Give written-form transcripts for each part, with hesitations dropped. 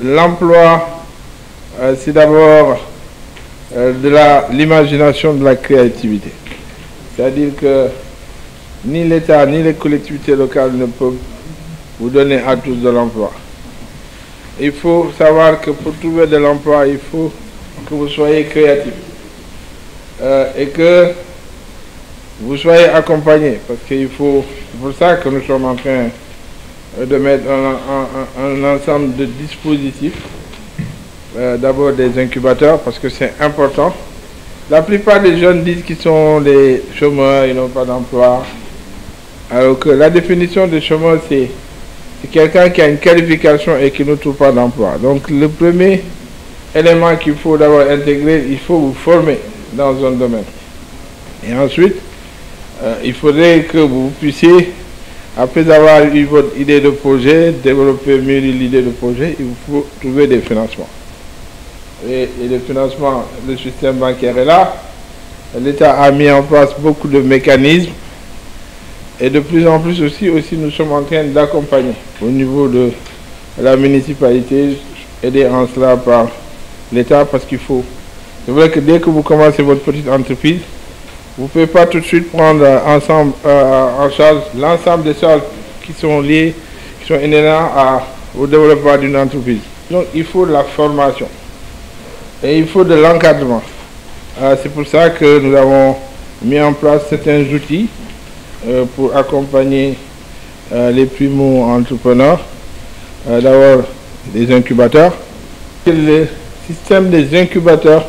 L'emploi, c'est d'abord de l'imagination, de la créativité. C'est-à-dire que ni l'État ni les collectivités locales ne peuvent vous donner à tous de l'emploi. Il faut savoir que pour trouver de l'emploi, il faut que vous soyez créatif et que vous soyez accompagné, parce qu'il faut, c'est pour ça que nous sommes en train de mettre un ensemble de dispositifs. D'abord des incubateurs, parce que c'est important. La plupart des jeunes disent qu'ils sont des chômeurs, ils n'ont pas d'emploi. Alors que la définition de chômeur, c'est quelqu'un qui a une qualification et qui ne trouve pas d'emploi. Donc le premier élément qu'il faut d'abord intégrer, il faut vous former dans un domaine. Et ensuite, il faudrait que vous puissiez, après avoir eu votre idée de projet, développer mieux l'idée de projet, il vous faut trouver des financements. Et le financement, le système bancaire est là. L'État a mis en place beaucoup de mécanismes. Et de plus en plus aussi nous sommes en train d'accompagner au niveau de la municipalité, aidé en cela par l'État, parce qu'il faut. C'est vrai que dès que vous commencez votre petite entreprise, vous ne pouvez pas tout de suite prendre en charge l'ensemble des charges qui sont liées, qui sont inhérentes au développement d'une entreprise. Donc il faut de la formation et il faut de l'encadrement. C'est pour ça que nous avons mis en place certains outils pour accompagner les primo-entrepreneurs. D'abord des incubateurs. Le système des incubateurs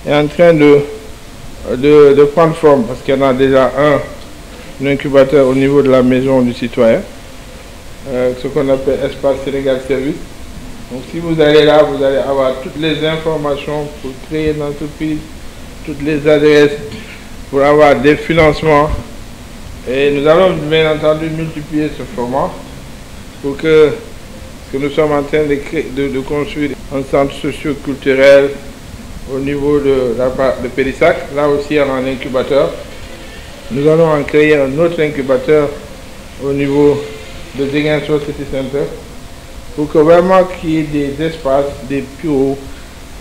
est en train de prendre forme, parce qu'il y en a déjà un incubateur au niveau de la maison du citoyen, ce qu'on appelle Espace Sénégal Service. Donc si vous allez là, vous allez avoir toutes les informations pour créer une entreprise, toutes les adresses pour avoir des financements. Et nous allons bien entendu multiplier ce format pour que nous sommes en train de construire un centre socio-culturel au niveau de Périssac. Là aussi, on a un incubateur. Nous allons en créer un autre incubateur au niveau de Ziguinchor City Center, pour que vraiment qu'il y ait des espaces, des bureaux,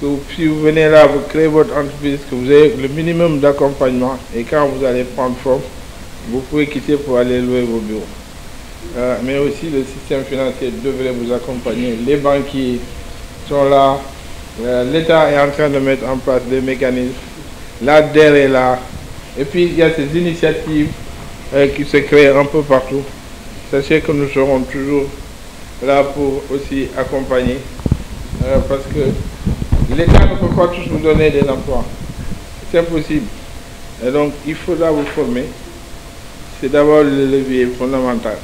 que si vous venez là, vous créez votre entreprise, que vous avez le minimum d'accompagnement, et quand vous allez prendre forme, vous pouvez quitter pour aller louer vos bureaux. Mais aussi le système financier devrait vous accompagner. Les banquiers sont là. L'État est en train de mettre en place des mécanismes. L'ADER est là. Et puis il y a ces initiatives qui se créent un peu partout. Sachez que nous serons toujours là pour aussi accompagner. Parce que l'État ne peut pas tous vous donner des emplois. C'est impossible. Et donc il faudra vous former. C'est d'abord le levier fondamental,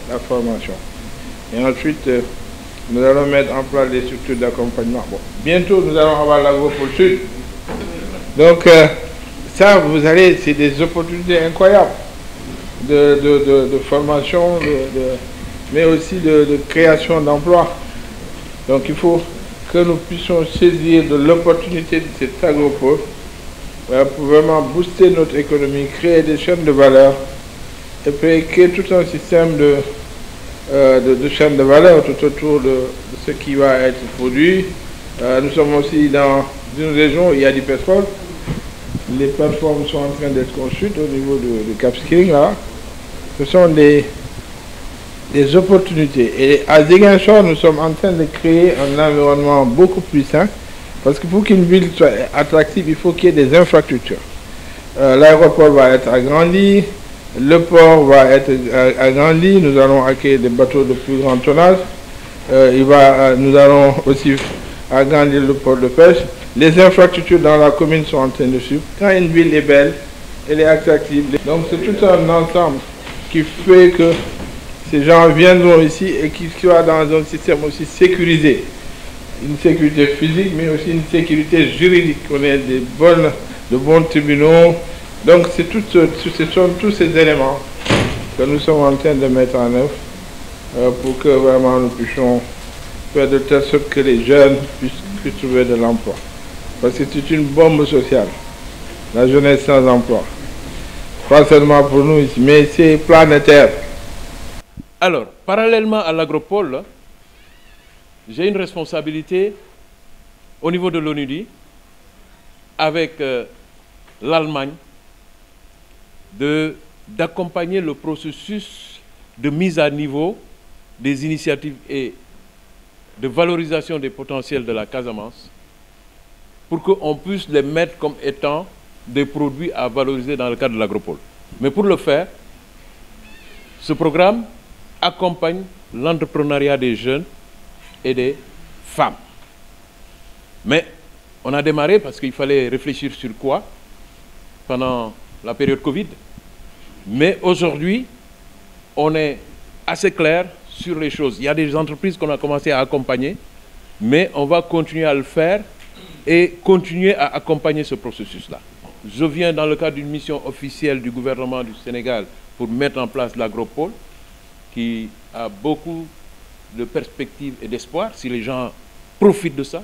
la formation. Et ensuite, nous allons mettre en place des structures d'accompagnement. Bon, bientôt, nous allons avoir l'Agropole Sud. Donc, ça, vous allez, c'est des opportunités incroyables de formation, mais aussi de création d'emplois. Donc, il faut que nous puissions saisir de l'opportunité de cet agropole pour vraiment booster notre économie, créer des chaînes de valeur, et puis créer tout un système de chaîne de valeur tout autour de ce qui va être produit. Nous sommes aussi dans une région où il y a du pétrole. Les plateformes sont en train d'être construites au niveau de Cap Skirring, là. Ce sont des opportunités. Et à Ziguinchor, nous sommes en train de créer un environnement beaucoup plus sain, parce que pour qu'une ville soit attractive, il faut qu'il y ait des infrastructures. L'aéroport va être agrandi. Le port va être agrandi, nous allons accueillir des bateaux de plus grand tonnage. Nous allons aussi agrandir le port de pêche. Les infrastructures dans la commune sont en train de suivre. Quand une ville est belle, elle est attractive. Donc c'est tout un ensemble qui fait que ces gens viendront ici et qu'ils soient dans un système aussi sécurisé. Une sécurité physique, mais aussi une sécurité juridique. On ait de bons tribunaux. Donc ce sont tous ces éléments que nous sommes en train de mettre en œuvre pour que vraiment nous puissions faire de telle sorte que les jeunes puissent trouver de l'emploi. Parce que c'est une bombe sociale, la jeunesse sans emploi. Pas seulement pour nous ici, mais c'est planétaire. Alors, parallèlement à l'agropole, j'ai une responsabilité au niveau de l'ONUDI avec l'Allemagne d'accompagner le processus de mise à niveau des initiatives et de valorisation des potentiels de la Casamance pour qu'on puisse les mettre comme étant des produits à valoriser dans le cadre de l'agropole. Mais pour le faire, ce programme accompagne l'entrepreneuriat des jeunes et des femmes. Mais on a démarré parce qu'il fallait réfléchir sur quoi pendant la période Covid. Mais aujourd'hui, on est assez clair sur les choses. Il y a des entreprises qu'on a commencé à accompagner, mais on va continuer à le faire et continuer à accompagner ce processus-là. Je viens dans le cadre d'une mission officielle du gouvernement du Sénégal pour mettre en place l'agropole, qui a beaucoup de perspectives et d'espoir si les gens profitent de ça.